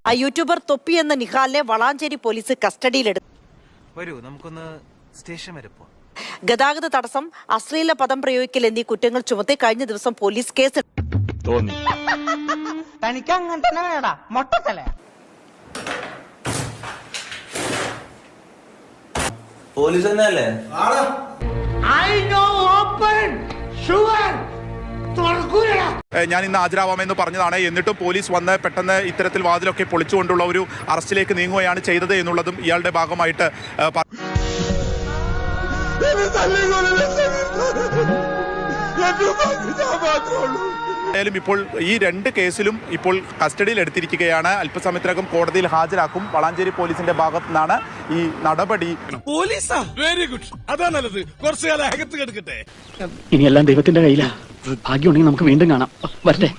ആ യൂട്യൂബർ തൊപ്പി എന്ന നിഹാലിനെ വളാഞ്ചേരി പോലീസ് കസ്റ്റഡിയിലെടുത്തു. വരൂ നമുക്കൊന്ന് സ്റ്റേഷൻ വരെ പോവാം. ഗതാഗത തടസ്സം, അശ്ലീല പദം പ്രയോഗിക്കൽ എന്നീ കുറ്റങ്ങൾ ചുമത്തി കഴിഞ്ഞ ദിവസം പോലീസ് കേസ് തനിക്ക് അങ്ങനെ തന്നെ വേടാ മൊട്ടത്തല. പോലീസ് തന്നെയല്ലേ? ഞാൻ ഇന്ന് ഹാജരാവാമെന്ന് പറഞ്ഞതാണ്. എന്നിട്ടും പോലീസ് വന്ന് പെട്ടെന്ന് ഇത്തരത്തിൽ വാതിലൊക്കെ പൊളിച്ചുകൊണ്ടുള്ള ഒരു അറസ്റ്റിലേക്ക് നീങ്ങുകയാണ് ചെയ്തത് എന്നുള്ളതും ഇയാളുടെ ഭാഗമായിട്ട് ായാലും ഇപ്പോൾ ഈ രണ്ട് കേസിലും ഇപ്പോൾ കസ്റ്റഡിയിൽ എടുത്തിരിക്കുകയാണ്. അല്പസമയത്തിനകം കോടതിയിൽ ഹാജരാക്കും. വളാഞ്ചേരി പോലീസിന്റെ ഭാഗത്തു നിന്നാണ് ഈ നടപടി. വെരി ഗുഡ്, അതാ നല്ലത്. കുറച്ചു കാലം അകത്ത് കിടക്കട്ടെ. ഇനിയെല്ലാം ദൈവത്തിന്റെ കയ്യിലാ. ഭാഗ്യമുണ്ടെങ്കിൽ നമുക്ക് വീണ്ടും കാണാം. വരട്ടെ.